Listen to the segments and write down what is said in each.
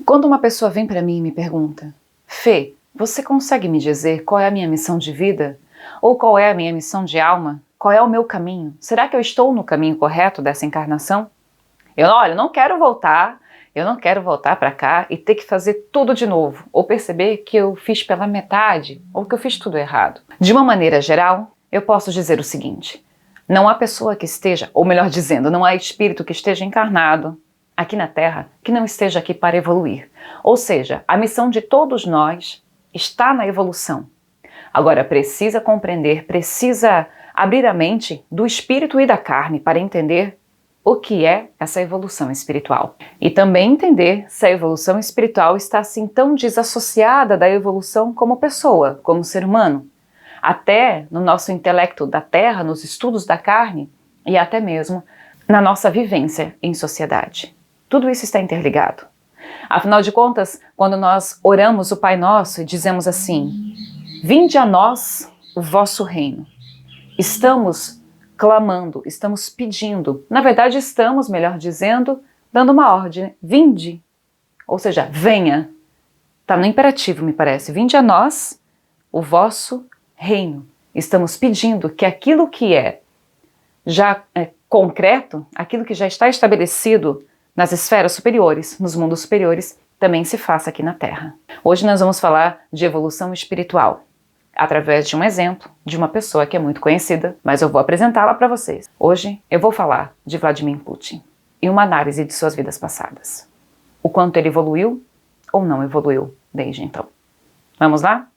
Quando uma pessoa vem para mim e me pergunta: Fê, você consegue me dizer qual é a minha missão de vida? Ou qual é a minha missão de alma? Qual é o meu caminho? Será que eu estou no caminho correto dessa encarnação? Olha, não quero voltar, eu não quero voltar para cá e ter que fazer tudo de novo, ou perceber que eu fiz pela metade, ou que eu fiz tudo errado. De uma maneira geral, eu posso dizer o seguinte: não há pessoa que esteja, ou melhor dizendo, não há espírito que esteja encarnado aqui na Terra que não esteja aqui para evoluir. Ou seja, a missão de todos nós está na evolução. Agora, precisa compreender, precisa abrir a mente do espírito e da carne para entender o que é essa evolução espiritual. E também entender se a evolução espiritual está assim tão desassociada da evolução como pessoa, como ser humano. Até no nosso intelecto da Terra, nos estudos da carne e até mesmo na nossa vivência em sociedade. Tudo isso está interligado. Afinal de contas, quando nós oramos o Pai Nosso e dizemos assim: vinde a nós o vosso reino. Estamos clamando, estamos pedindo. Na verdade, estamos, melhor dizendo, dando uma ordem. Vinde. Ou seja, venha. Está no imperativo, me parece. Vinde a nós o vosso reino. Estamos pedindo que aquilo que é já concreto, aquilo que já está estabelecido nas esferas superiores, nos mundos superiores, também se faça aqui na Terra. Hoje nós vamos falar de evolução espiritual, através de um exemplo de uma pessoa que é muito conhecida, mas eu vou apresentá-la para vocês. Hoje eu vou falar de Vladimir Putin e uma análise de suas vidas passadas. O quanto ele evoluiu ou não evoluiu desde então. Vamos lá?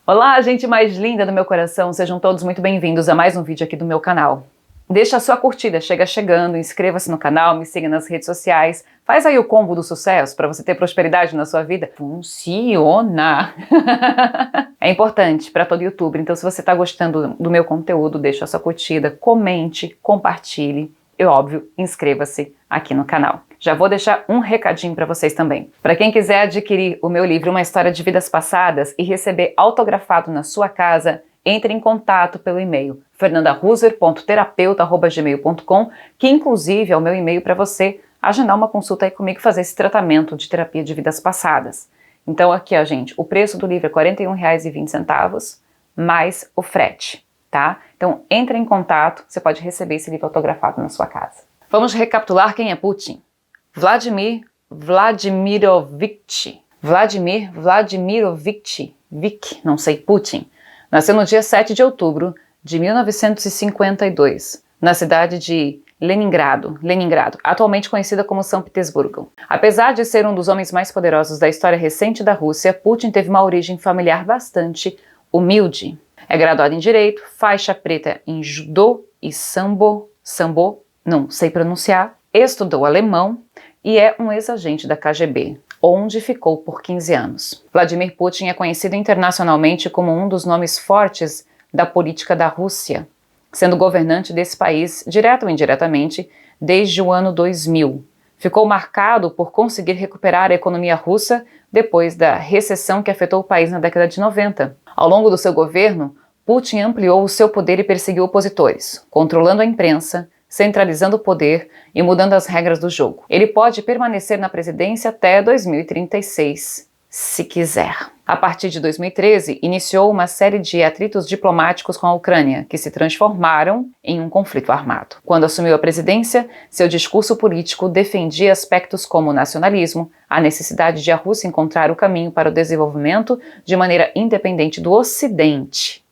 Olá, gente mais linda do meu coração, sejam todos muito bem-vindos a mais um vídeo aqui do meu canal. Deixa a sua curtida, chega chegando, inscreva-se no canal, me siga nas redes sociais, faz aí o combo do sucesso para você ter prosperidade na sua vida. Funciona! É importante para todo youtuber, então se você está gostando do meu conteúdo, deixa a sua curtida, comente, compartilhe e, óbvio, inscreva-se aqui no canal. Já vou deixar um recadinho para vocês também. Para quem quiser adquirir o meu livro Uma História de Vidas Passadas e receber autografado na sua casa, entre em contato pelo e-mail fernandahuser.terapeuta@gmail.com, que inclusive é o meu e-mail para você agendar uma consulta aí comigo e fazer esse tratamento de terapia de vidas passadas. Então aqui, ó, gente, o preço do livro é R$ 41,20 mais o frete, tá? Então entre em contato, você pode receber esse livro autografado na sua casa. Vamos recapitular quem é Putin. Vladimir Vladimirovich Putin, nasceu no dia 7 de outubro de 1952, na cidade de Leningrado, atualmente conhecida como São Petersburgo. Apesar de ser um dos homens mais poderosos da história recente da Rússia, Putin teve uma origem familiar bastante humilde. É graduado em Direito, faixa preta em Judô e Sambo, não sei pronunciar, estudou alemão e é um ex-agente da KGB, onde ficou por 15 anos. Vladimir Putin é conhecido internacionalmente como um dos nomes fortes da política da Rússia, sendo governante desse país, direto ou indiretamente, desde o ano 2000. Ficou marcado por conseguir recuperar a economia russa depois da recessão que afetou o país na década de 90. Ao longo do seu governo, Putin ampliou o seu poder e perseguiu opositores, controlando a imprensa, centralizando o poder e mudando as regras do jogo. Ele pode permanecer na presidência até 2036, se quiser. A partir de 2013, iniciou uma série de atritos diplomáticos com a Ucrânia, que se transformaram em um conflito armado. Quando assumiu a presidência, seu discurso político defendia aspectos como o nacionalismo, a necessidade de a Rússia encontrar o caminho para o desenvolvimento de maneira independente do Ocidente,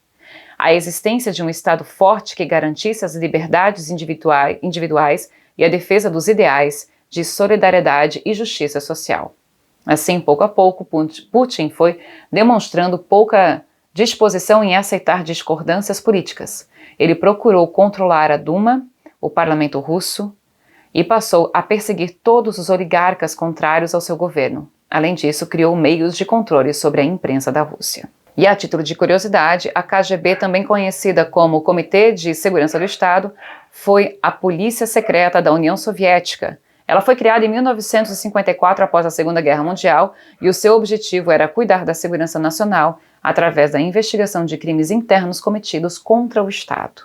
a existência de um Estado forte que garantisse as liberdades individuais e a defesa dos ideais de solidariedade e justiça social. Assim, pouco a pouco, Putin foi demonstrando pouca disposição em aceitar discordâncias políticas. Ele procurou controlar a Duma, o parlamento russo, e passou a perseguir todos os oligarcas contrários ao seu governo. Além disso, criou meios de controle sobre a imprensa da Rússia. E a título de curiosidade, a KGB, também conhecida como Comitê de Segurança do Estado, foi a polícia secreta da União Soviética. Ela foi criada em 1954 após a Segunda Guerra Mundial e o seu objetivo era cuidar da segurança nacional através da investigação de crimes internos cometidos contra o Estado.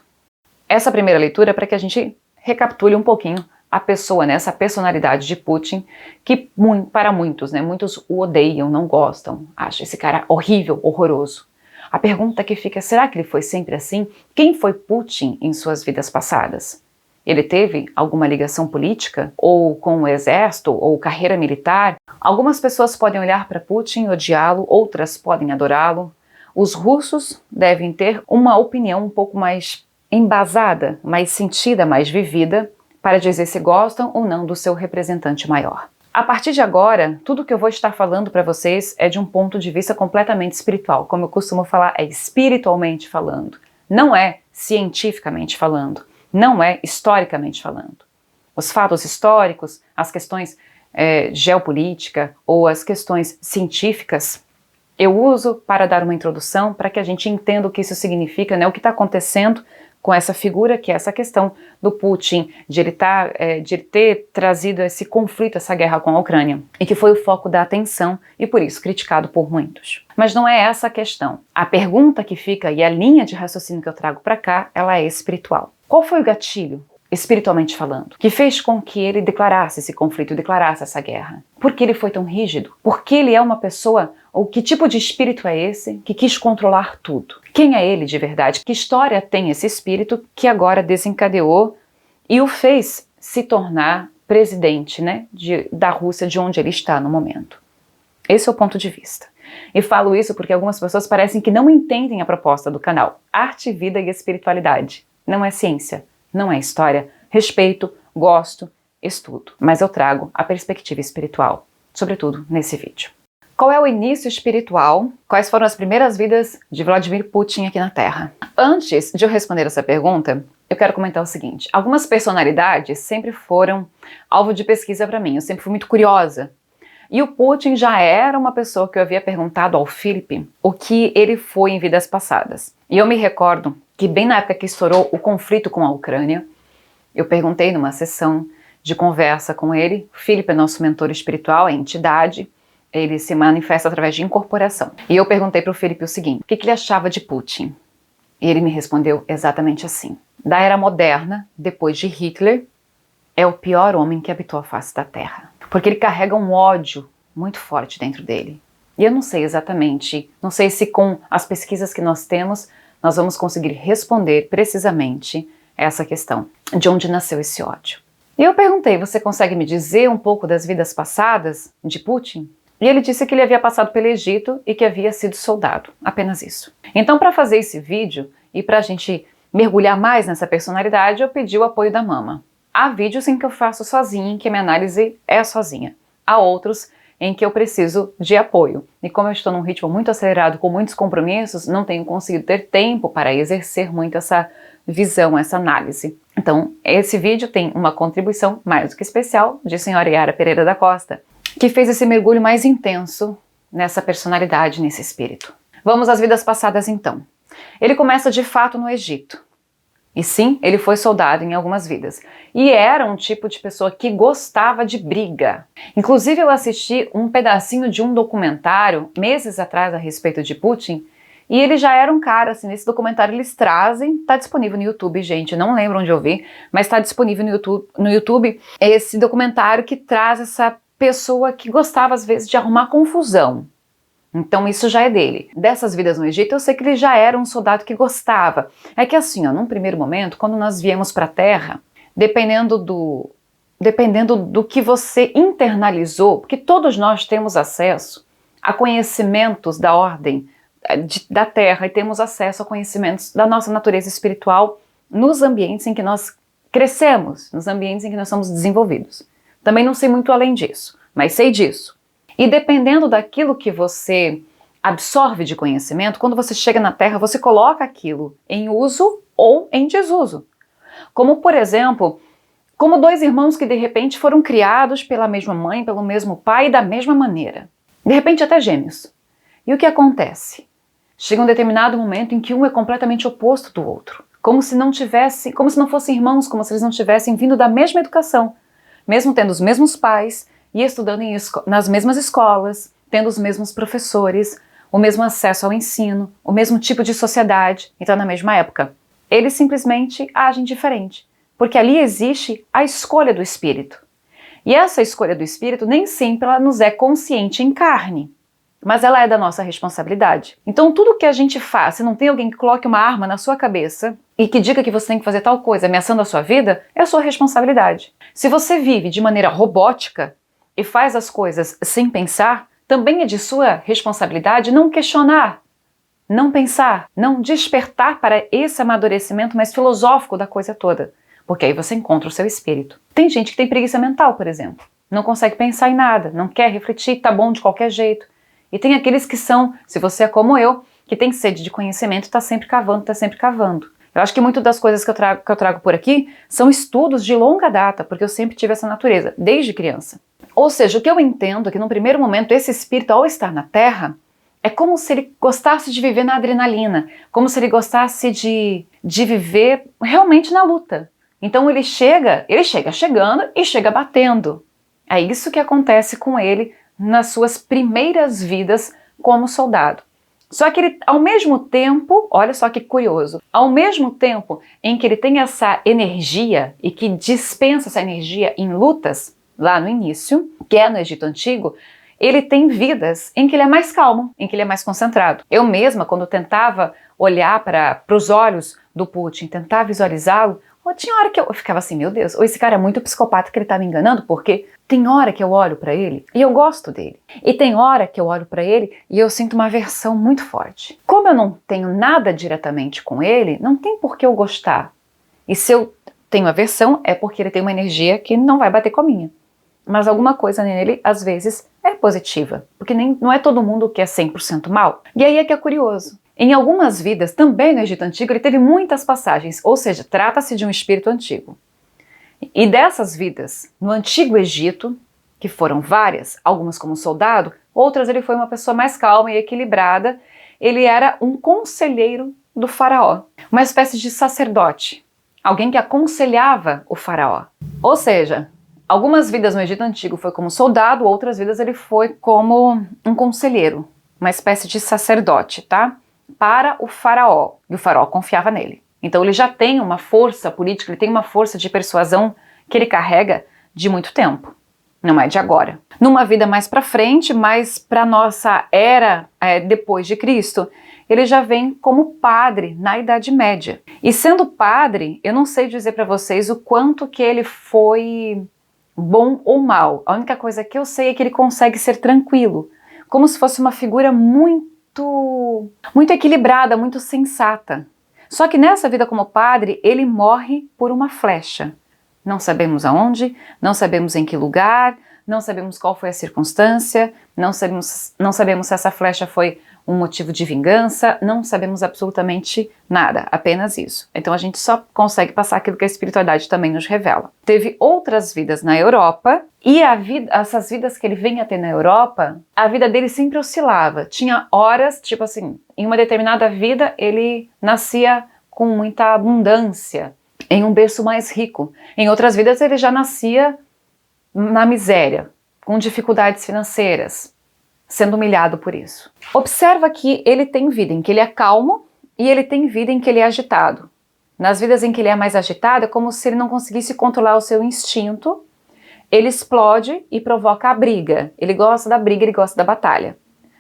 Essa primeira leitura é para que a gente recapitule um pouquinho a pessoa, né, essa personalidade de Putin, que para muitos, né, muitos o odeiam, não gostam, acham esse cara horrível, horroroso. A pergunta que fica, será que ele foi sempre assim? Quem foi Putin em suas vidas passadas? Ele teve alguma ligação política? Ou com o exército? Ou carreira militar? Algumas pessoas podem olhar para Putin e odiá-lo, outras podem adorá-lo. Os russos devem ter uma opinião um pouco mais embasada, mais sentida, mais vivida, para dizer se gostam ou não do seu representante maior. A partir de agora, tudo que eu vou estar falando para vocês é de um ponto de vista completamente espiritual. Como eu costumo falar, é espiritualmente falando. Não é cientificamente falando. Não é historicamente falando. Os fatos históricos, as questões geopolítica ou as questões científicas, eu uso para dar uma introdução para que a gente entenda o que isso significa, né, o que está acontecendo com essa figura, que é essa questão do Putin, de ele ter trazido esse conflito, essa guerra com a Ucrânia, e que foi o foco da atenção e por isso criticado por muitos. Mas não é essa a questão. A pergunta que fica e a linha de raciocínio que eu trago para cá, ela é espiritual. Qual foi o gatilho, espiritualmente falando, que fez com que ele declarasse esse conflito, declarasse essa guerra? Por que ele foi tão rígido? Por que ele é uma pessoa, ou que tipo de espírito é esse que quis controlar tudo? Quem é ele de verdade? Que história tem esse espírito que agora desencadeou e o fez se tornar presidente, né, da Rússia, de onde ele está no momento? Esse é o ponto de vista. E falo isso porque algumas pessoas parecem que não entendem a proposta do canal. Arte, vida e espiritualidade. Não é ciência, não é história. Respeito, gosto, estudo. Mas eu trago a perspectiva espiritual, sobretudo nesse vídeo. Qual é o início espiritual? Quais foram as primeiras vidas de Vladimir Putin aqui na Terra? Antes de eu responder essa pergunta, eu quero comentar o seguinte. Algumas personalidades sempre foram alvo de pesquisa para mim. Eu sempre fui muito curiosa. E o Putin já era uma pessoa que eu havia perguntado ao Felipe o que ele foi em vidas passadas. E eu me recordo que bem na época que estourou o conflito com a Ucrânia, eu perguntei numa sessão de conversa com ele. O Felipe é nosso mentor espiritual, é entidade. Ele se manifesta através de incorporação. E eu perguntei para o Felipe o seguinte, o que ele achava de Putin? E ele me respondeu exatamente assim. Da era moderna, depois de Hitler, é o pior homem que habitou a face da Terra. Porque ele carrega um ódio muito forte dentro dele. E eu não sei exatamente, não sei se com as pesquisas que nós temos, nós vamos conseguir responder precisamente essa questão. De onde nasceu esse ódio? E eu perguntei, você consegue me dizer um pouco das vidas passadas de Putin? E ele disse que ele havia passado pelo Egito e que havia sido soldado, apenas isso. Então, para fazer esse vídeo e para a gente mergulhar mais nessa personalidade, eu pedi o apoio da Mama. Há vídeos em que eu faço sozinha, em que a minha análise é sozinha. Há outros em que eu preciso de apoio. E como eu estou num ritmo muito acelerado, com muitos compromissos, não tenho conseguido ter tempo para exercer muito essa visão, essa análise. Então, esse vídeo tem uma contribuição mais do que especial de Senhora Yara Pereira da Costa, que fez esse mergulho mais intenso nessa personalidade, nesse espírito. Vamos às vidas passadas então. Ele começa de fato no Egito. E sim, ele foi soldado em algumas vidas. E era um tipo de pessoa que gostava de briga. Inclusive eu assisti um pedacinho de um documentário, meses atrás, a respeito de Putin, e ele já era um cara, assim, nesse documentário eles trazem, tá disponível no YouTube, gente, não lembro onde eu vi, mas tá disponível no YouTube esse documentário que traz essa pessoa que gostava às vezes de arrumar confusão. Então isso já é dele. Dessas vidas no Egito, eu sei que ele já era um soldado que gostava. É que assim, ó, num primeiro momento, quando nós viemos para a Terra, dependendo do que você internalizou, porque todos nós temos acesso a conhecimentos da ordem da Terra e temos acesso a conhecimentos da nossa natureza espiritual nos ambientes em que nós crescemos, nos ambientes em que nós somos desenvolvidos. Também não sei muito além disso, mas sei disso. E dependendo daquilo que você absorve de conhecimento, quando você chega na Terra, você coloca aquilo em uso ou em desuso. Como, por exemplo, como dois irmãos que de repente foram criados pela mesma mãe, pelo mesmo pai, da mesma maneira. De repente até gêmeos. E o que acontece? Chega um determinado momento em que um é completamente oposto do outro. Como se não fossem irmãos, como se eles não tivessem vindo da mesma educação. Mesmo tendo os mesmos pais e estudando nas mesmas escolas, tendo os mesmos professores, o mesmo acesso ao ensino, o mesmo tipo de sociedade, então na mesma época. Eles simplesmente agem diferente. porque ali existe a escolha do espírito. E essa escolha do espírito nem sempre ela nos é consciente em carne, mas ela é da nossa responsabilidade. Então tudo que a gente faz, se não tem alguém que coloque uma arma na sua cabeça e que diga que você tem que fazer tal coisa ameaçando a sua vida, é a sua responsabilidade. Se você vive de maneira robótica e faz as coisas sem pensar, também é de sua responsabilidade não questionar, não pensar, não despertar para esse amadurecimento mais filosófico da coisa toda, porque aí você encontra o seu espírito. Tem gente que tem preguiça mental, por exemplo, não consegue pensar em nada, não quer refletir, tá bom de qualquer jeito. E tem aqueles que são, se você é como eu, que tem sede de conhecimento, está sempre cavando, está sempre cavando. Eu acho que muitas das coisas que eu trago por aqui são estudos de longa data, porque eu sempre tive essa natureza, desde criança. Ou seja, o que eu entendo é que, num primeiro momento, esse espírito, ao estar na Terra, é como se ele gostasse de viver na adrenalina, como se ele gostasse de viver realmente na luta. Então ele chega chegando e chega batendo. É isso que acontece com ele nas suas primeiras vidas como soldado. Só que ele, ao mesmo tempo, olha só que curioso, ao mesmo tempo em que ele tem essa energia e que dispensa essa energia em lutas, lá no início, que é no Egito Antigo, ele tem vidas em que ele é mais calmo, em que ele é mais concentrado. Eu mesma, quando tentava olhar para os olhos do Putin, tentar visualizá-lo, tinha hora que eu ficava assim, meu Deus, ou esse cara é muito psicopata que ele tá me enganando, porque tem hora que eu olho para ele e eu gosto dele. E tem hora que eu olho para ele e eu sinto uma aversão muito forte. Como eu não tenho nada diretamente com ele, não tem por que eu gostar. E se eu tenho aversão, é porque ele tem uma energia que não vai bater com a minha. Mas alguma coisa nele, às vezes, é positiva, porque não é todo mundo que é 100% mal. E aí é que é curioso. Em algumas vidas, também no Egito Antigo, ele teve muitas passagens, ou seja, trata-se de um espírito antigo. E dessas vidas, no Antigo Egito, que foram várias, algumas como soldado, outras ele foi uma pessoa mais calma e equilibrada, ele era um conselheiro do faraó, uma espécie de sacerdote, alguém que aconselhava o faraó. Ou seja, algumas vidas no Egito Antigo foi como soldado, outras vidas ele foi como um conselheiro, uma espécie de sacerdote, tá? Para o faraó, e o faraó confiava nele. Então ele já tem uma força política, ele tem uma força de persuasão que ele carrega de muito tempo, não é de agora. Numa vida mais para frente, mais para nossa era depois de Cristo, ele já vem como padre na Idade Média. E sendo padre, eu não sei dizer para vocês o quanto que ele foi bom ou mal. A única coisa que eu sei é que ele consegue ser tranquilo, como se fosse uma figura muito equilibrada, muito sensata. Só que nessa vida como padre, ele morre por uma flecha. Não sabemos aonde, não sabemos em que lugar, não sabemos qual foi a circunstância, não sabemos se essa flecha foi um motivo de vingança, não sabemos absolutamente nada, apenas isso. Então a gente só consegue passar aquilo que a espiritualidade também nos revela. Teve outras vidas na Europa, e essas vidas que ele vem a ter na Europa, a vida dele sempre oscilava. Tinha horas, tipo assim, em uma determinada vida ele nascia com muita abundância, em um berço mais rico. Em outras vidas ele já nascia na miséria, com dificuldades financeiras, sendo humilhado por isso. Observa que ele tem vida em que ele é calmo e ele tem vida em que ele é agitado. Nas vidas em que ele é mais agitado, é como se ele não conseguisse controlar o seu instinto, ele explode e provoca a briga. Ele gosta da briga, ele gosta da batalha.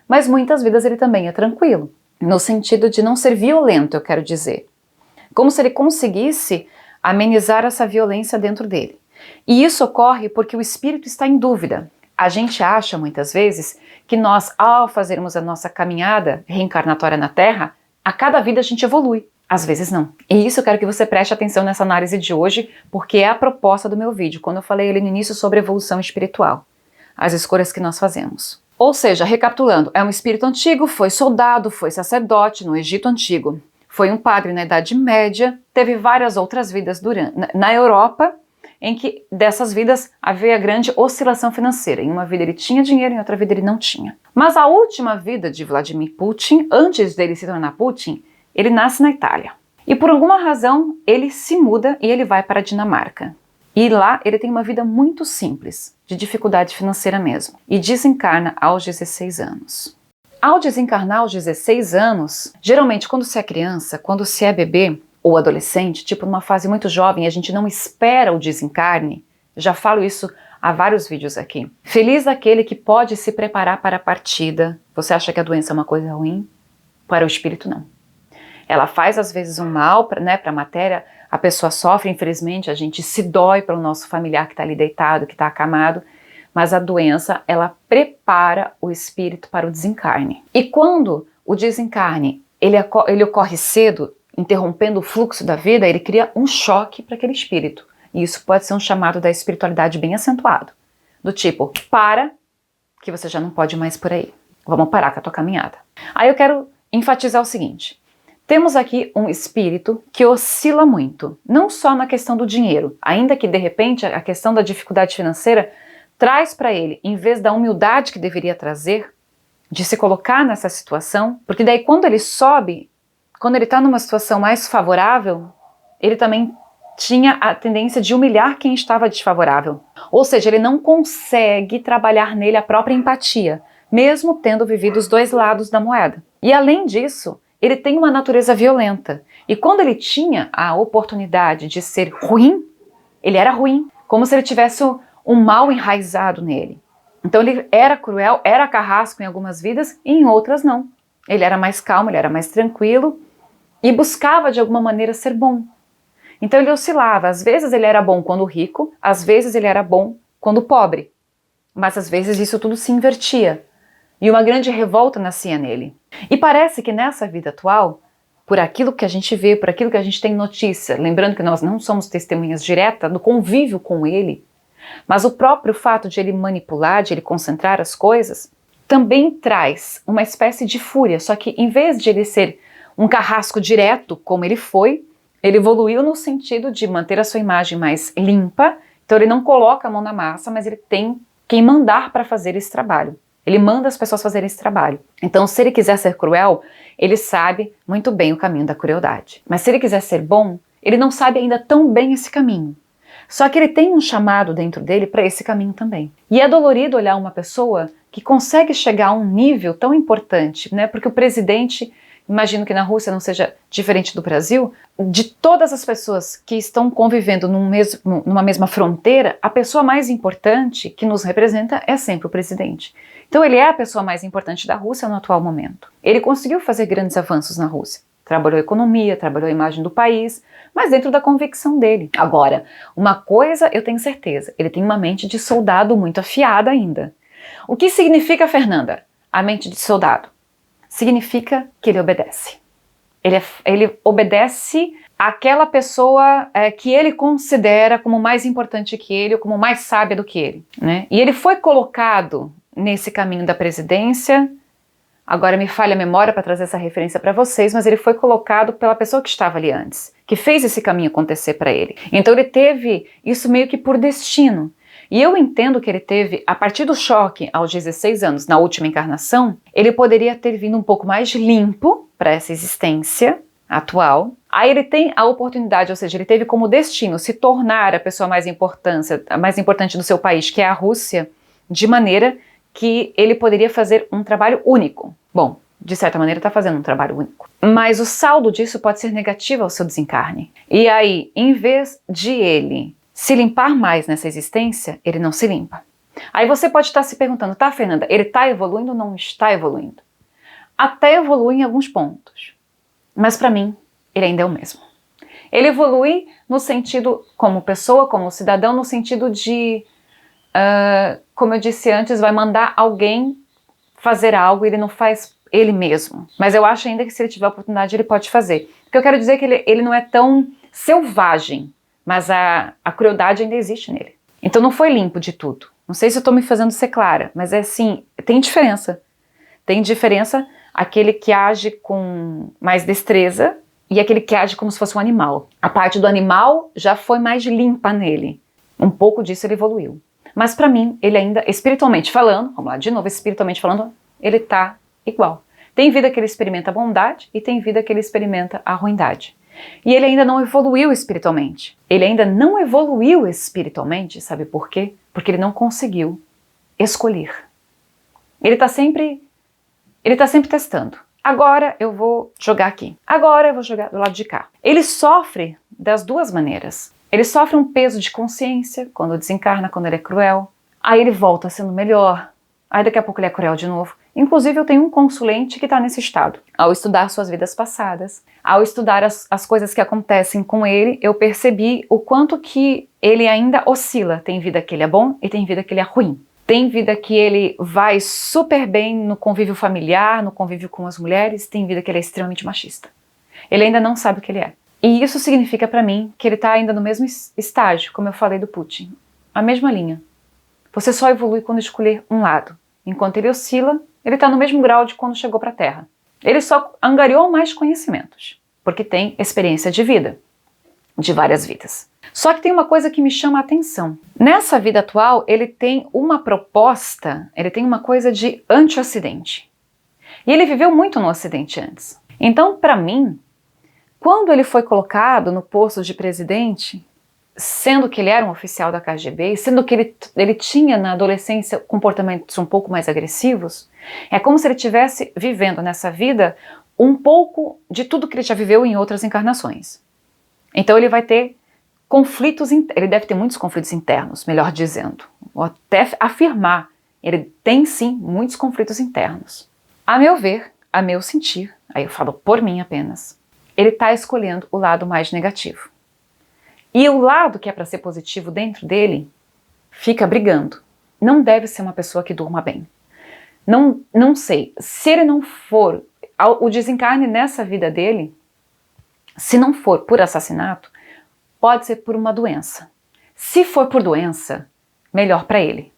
Mas muitas vidas ele também é tranquilo, no sentido de não ser violento, eu quero dizer. Como se ele conseguisse amenizar essa violência dentro dele. E isso ocorre porque o espírito está em dúvida. A gente acha, muitas vezes, que nós, ao fazermos a nossa caminhada reencarnatória na Terra, a cada vida a gente evolui. Às vezes não. E isso eu quero que você preste atenção nessa análise de hoje, porque é a proposta do meu vídeo, quando eu falei ali no início sobre evolução espiritual. As escolhas que nós fazemos. Ou seja, recapitulando, é um espírito antigo, foi soldado, foi sacerdote no Egito Antigo, foi um padre na Idade Média, teve várias outras vidas na Europa, em que dessas vidas havia grande oscilação financeira. Em uma vida ele tinha dinheiro, em outra vida ele não tinha. Mas a última vida de Vladimir Putin, antes dele se tornar Putin, ele nasce na Itália. E por alguma razão ele se muda e ele vai para a Dinamarca. E lá ele tem uma vida muito simples, de dificuldade financeira mesmo. E desencarna aos 16 anos. Ao desencarnar aos 16 anos, geralmente quando se é criança, quando se é bebê, ou adolescente, tipo numa fase muito jovem, a gente não espera o desencarne, já falo isso há vários vídeos aqui. Feliz aquele que pode se preparar para a partida. Você acha que a doença é uma coisa ruim? Para o espírito, não. Ela faz às vezes um mal, né, para a matéria, a pessoa sofre, infelizmente, a gente se dói pelo nosso familiar que está ali deitado, que está acamado, mas a doença, ela prepara o espírito para o desencarne. E quando o desencarne, ele ocorre cedo, interrompendo o fluxo da vida, ele cria um choque para aquele espírito. E isso pode ser um chamado da espiritualidade bem acentuado. Do tipo, para, que você já não pode mais por aí. Vamos parar com a tua caminhada. Aí eu quero enfatizar o seguinte. Temos aqui um espírito que oscila muito, não só na questão do dinheiro, ainda que de repente a questão da dificuldade financeira traz para ele, em vez da humildade que deveria trazer, de se colocar nessa situação, porque daí quando ele sobe, quando ele está numa situação mais favorável, ele também tinha a tendência de humilhar quem estava desfavorável. Ou seja, ele não consegue trabalhar nele a própria empatia, mesmo tendo vivido os dois lados da moeda. E além disso, ele tem uma natureza violenta. E quando ele tinha a oportunidade de ser ruim, ele era ruim, como se ele tivesse um mal enraizado nele. Então ele era cruel, era carrasco em algumas vidas e em outras não. Ele era mais calmo, ele era mais tranquilo e buscava de alguma maneira ser bom. Então ele oscilava, às vezes ele era bom quando rico, às vezes ele era bom quando pobre. Mas às vezes isso tudo se invertia. E uma grande revolta nascia nele. E parece que nessa vida atual, por aquilo que a gente vê, por aquilo que a gente tem notícia, lembrando que nós não somos testemunhas diretas do convívio com ele, mas o próprio fato de ele manipular, de ele concentrar as coisas, também traz uma espécie de fúria, só que em vez de ele ser um carrasco direto, como ele foi, ele evoluiu no sentido de manter a sua imagem mais limpa, então ele não coloca a mão na massa, mas ele tem quem mandar para fazer esse trabalho. Ele manda as pessoas fazerem esse trabalho. Então, se ele quiser ser cruel, ele sabe muito bem o caminho da crueldade. Mas se ele quiser ser bom, ele não sabe ainda tão bem esse caminho. Só que ele tem um chamado dentro dele para esse caminho também. E é dolorido olhar uma pessoa que consegue chegar a um nível tão importante, né? Porque o presidente, imagino que na Rússia não seja diferente do Brasil, de todas as pessoas que estão convivendo numa mesma fronteira, a pessoa mais importante que nos representa é sempre o presidente. Então ele é a pessoa mais importante da Rússia no atual momento. Ele conseguiu fazer grandes avanços na Rússia. Trabalhou a economia, trabalhou a imagem do país, mas dentro da convicção dele. Agora, uma coisa eu tenho certeza, ele tem uma mente de soldado muito afiada ainda. O que significa, Fernanda, a mente de soldado? Significa que ele obedece. Ele obedece àquela pessoa que ele considera como mais importante que ele, ou como mais sábia do que ele, né? E ele foi colocado nesse caminho da presidência, agora me falha a memória para trazer essa referência para vocês, mas ele foi colocado pela pessoa que estava ali antes, que fez esse caminho acontecer para ele. Então ele teve isso meio que por destino. E eu entendo que ele teve, a partir do choque aos 16 anos, na última encarnação, ele poderia ter vindo um pouco mais limpo para essa existência atual. Aí ele tem a oportunidade, ou seja, ele teve como destino se tornar a pessoa mais importante do seu país, que é a Rússia, de maneira que ele poderia fazer um trabalho único. Bom, de certa maneira está fazendo um trabalho único. Mas o saldo disso pode ser negativo ao seu desencarne. E aí, em vez de ele se limpar mais nessa existência, ele não se limpa. Aí você pode estar se perguntando, tá, Fernanda, ele está evoluindo ou não está evoluindo? Até evolui em alguns pontos. Mas para mim, ele ainda é o mesmo. Ele evolui no sentido, como pessoa, como cidadão, no sentido de, como eu disse antes, vai mandar alguém fazer algo e ele não faz ele mesmo. Mas eu acho ainda que se ele tiver a oportunidade, ele pode fazer. O que eu quero dizer é que ele não é tão selvagem, mas a crueldade ainda existe nele. Então não foi limpo de tudo. Não sei se eu estou me fazendo ser clara, mas é assim, tem diferença. Tem diferença aquele que age com mais destreza e aquele que age como se fosse um animal. A parte do animal já foi mais limpa nele. Um pouco disso ele evoluiu. Mas para mim, ele ainda, espiritualmente falando, vamos lá, de novo, espiritualmente falando, ele tá igual. Tem vida que ele experimenta a bondade e tem vida que ele experimenta a ruindade. E ele ainda não evoluiu espiritualmente. Ele ainda não evoluiu espiritualmente, sabe por quê? Porque ele não conseguiu escolher. Ele tá sempre testando. agora eu vou jogar aqui, agora eu vou jogar do lado de cá. Ele sofre das duas maneiras. Ele sofre um peso de consciência quando desencarna, quando ele é cruel. Aí ele volta sendo melhor. Aí daqui a pouco ele é cruel de novo. Inclusive eu tenho um consulente que está nesse estado. Ao estudar suas vidas passadas, ao estudar as coisas que acontecem com ele, eu percebi o quanto que ele ainda oscila. Tem vida que ele é bom e tem vida que ele é ruim. Tem vida que ele vai super bem no convívio familiar, no convívio com as mulheres, tem vida que ele é extremamente machista. Ele ainda não sabe o que ele é. E isso significa para mim que ele está ainda no mesmo estágio, como eu falei do Putin. A mesma linha. Você só evolui quando escolher um lado. Enquanto ele oscila, ele está no mesmo grau de quando chegou para a Terra. Ele só angariou mais conhecimentos, porque tem experiência de vida, de várias vidas. Só que tem uma coisa que me chama a atenção. Nessa vida atual, ele tem uma proposta, ele tem uma coisa de anti-ocidente. E ele viveu muito no ocidente antes. Então, para mim, quando ele foi colocado no posto de presidente, sendo que ele era um oficial da KGB, sendo que ele tinha na adolescência comportamentos um pouco mais agressivos, é como se ele estivesse vivendo nessa vida um pouco de tudo que ele já viveu em outras encarnações. Então ele vai ter conflitos, ele deve ter muitos conflitos internos, melhor dizendo, ou até afirmar, ele tem sim muitos conflitos internos. A meu ver, a meu sentir, aí eu falo por mim apenas, ele está escolhendo o lado mais negativo. E o lado que é para ser positivo dentro dele fica brigando. Não deve ser uma pessoa que durma bem. Não sei. Se ele não for, o desencarne nessa vida dele, se não for por assassinato, pode ser por uma doença. Se for por doença, melhor para ele.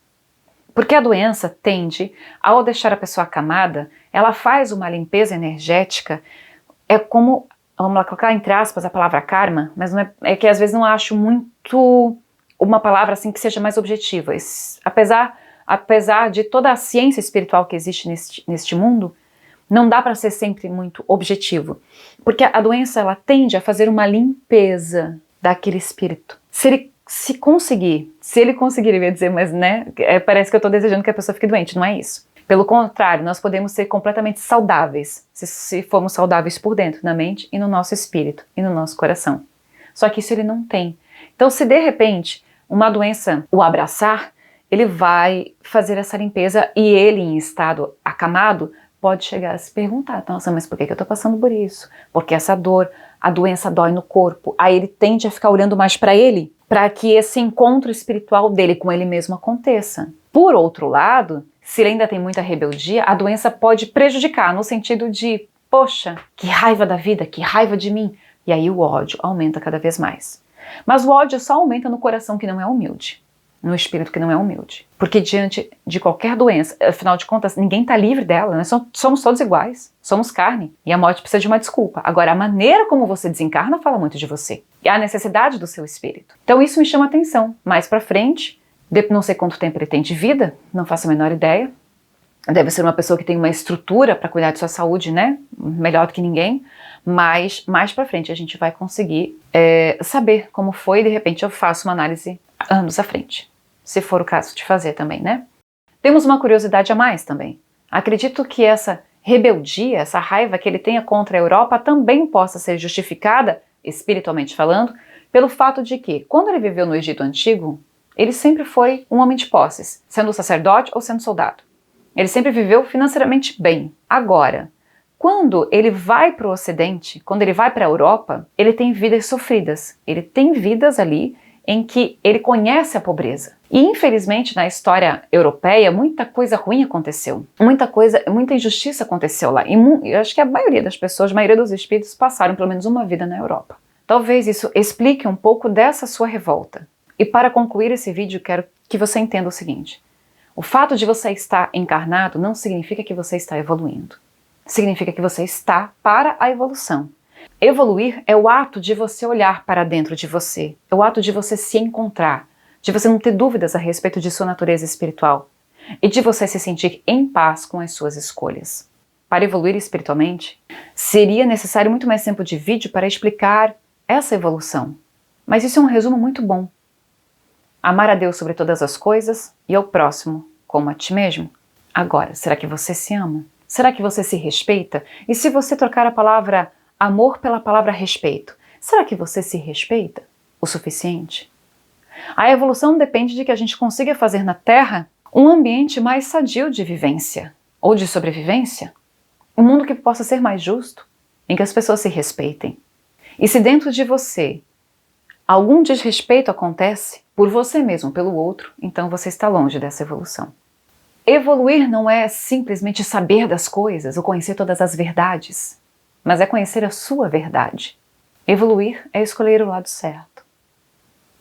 Porque a doença tende, ao deixar a pessoa acamada, ela faz uma limpeza energética, é como... Vamos lá colocar entre aspas a palavra karma, mas não é que às vezes não acho muito uma palavra assim que seja mais objetiva. Apesar de toda a ciência espiritual que existe neste mundo, não dá para ser sempre muito objetivo. Porque a doença ela tende a fazer uma limpeza daquele espírito. Se ele conseguir, eu ia dizer, mas né, parece que eu estou desejando que a pessoa fique doente, não é isso. Pelo contrário, nós podemos ser completamente saudáveis, se formos saudáveis por dentro, na mente e no nosso espírito e no nosso coração. Só que isso ele não tem. Então, se de repente uma doença o abraçar, ele vai fazer essa limpeza e ele, em estado acamado, pode chegar a se perguntar, nossa, mas por que eu estou passando por isso? Porque essa dor, a doença dói no corpo. Aí ele tende a ficar olhando mais para ele, para que esse encontro espiritual dele com ele mesmo aconteça. Por outro lado, se ele ainda tem muita rebeldia, a doença pode prejudicar, no sentido de, poxa, que raiva da vida, que raiva de mim. E aí o ódio aumenta cada vez mais. Mas o ódio só aumenta no coração que não é humilde, no espírito que não é humilde. Porque diante de qualquer doença, afinal de contas, ninguém está livre dela, né? Somos todos iguais, somos carne. E a morte precisa de uma desculpa. Agora, a maneira como você desencarna fala muito de você. E a necessidade do seu espírito. Então isso me chama a atenção. Mais pra frente... Não sei quanto tempo ele tem de vida, não faço a menor ideia. Deve ser uma pessoa que tem uma estrutura para cuidar de sua saúde, né? Melhor do que ninguém. Mas mais pra frente a gente vai conseguir saber como foi e de repente eu faço uma análise anos à frente. Se for o caso de fazer também, né? Temos uma curiosidade a mais também. Acredito que essa rebeldia, essa raiva que ele tenha contra a Europa também possa ser justificada, espiritualmente falando, pelo fato de que, quando ele viveu no Egito Antigo, ele sempre foi um homem de posses, sendo sacerdote ou sendo soldado. Ele sempre viveu financeiramente bem. Agora, quando ele vai para o Ocidente, quando ele vai para a Europa, ele tem vidas sofridas. Ele tem vidas ali em que ele conhece a pobreza. E infelizmente na história europeia muita coisa ruim aconteceu. Muita injustiça aconteceu lá. E eu acho que a maioria das pessoas, a maioria dos espíritos passaram pelo menos uma vida na Europa. Talvez isso explique um pouco dessa sua revolta. E para concluir esse vídeo, quero que você entenda o seguinte. O fato de você estar encarnado não significa que você está evoluindo. Significa que você está para a evolução. Evoluir é o ato de você olhar para dentro de você. É o ato de você se encontrar. De você não ter dúvidas a respeito de sua natureza espiritual. E de você se sentir em paz com as suas escolhas. Para evoluir espiritualmente, seria necessário muito mais tempo de vídeo para explicar essa evolução. Mas isso é um resumo muito bom. Amar a Deus sobre todas as coisas e ao próximo como a ti mesmo. Agora, será que você se ama? Será que você se respeita? E se você trocar a palavra amor pela palavra respeito, será que você se respeita o suficiente? A evolução depende de que a gente consiga fazer na Terra um ambiente mais sadio de vivência ou de sobrevivência. Um mundo que possa ser mais justo, em que as pessoas se respeitem. E se dentro de você algum desrespeito acontece por você mesmo, pelo outro, então você está longe dessa evolução. Evoluir não é simplesmente saber das coisas ou conhecer todas as verdades, mas é conhecer a sua verdade. Evoluir é escolher o lado certo,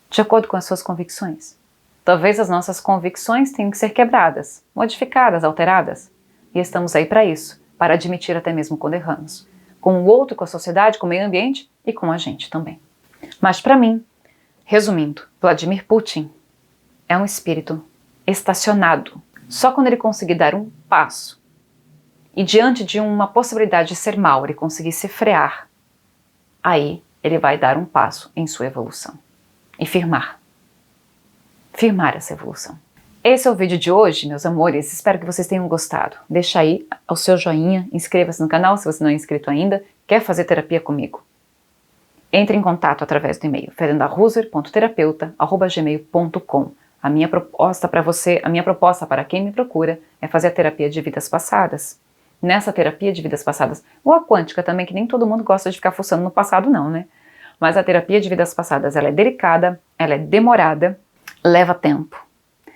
de acordo com as suas convicções. Talvez as nossas convicções tenham que ser quebradas, modificadas, alteradas. E estamos aí para isso, para admitir até mesmo quando erramos. Com o outro, com a sociedade, com o meio ambiente e com a gente também. Mas para mim, resumindo, Vladimir Putin é um espírito estacionado. Só quando ele conseguir dar um passo e diante de uma possibilidade de ser mal, ele conseguir se frear, aí ele vai dar um passo em sua evolução e firmar essa evolução. Esse é o vídeo de hoje, meus amores, espero que vocês tenham gostado. Deixa aí o seu joinha, inscreva-se no canal se você não é inscrito ainda, quer fazer terapia comigo. Entre em contato através do e-mail fernandahuser.terapeuta@gmail.com. A minha proposta para você, a minha proposta para quem me procura é fazer a terapia de vidas passadas. Nessa terapia de vidas passadas, ou a quântica também, que nem todo mundo gosta de ficar fuçando no passado não, né? Mas a terapia de vidas passadas, ela é delicada, ela é demorada, leva tempo.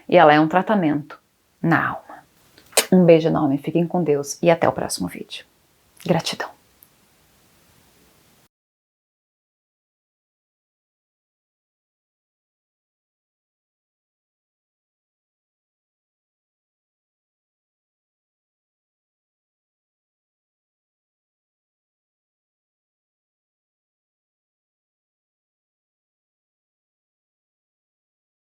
E ela é um tratamento na alma. Um beijo enorme, fiquem com Deus e até o próximo vídeo. Gratidão.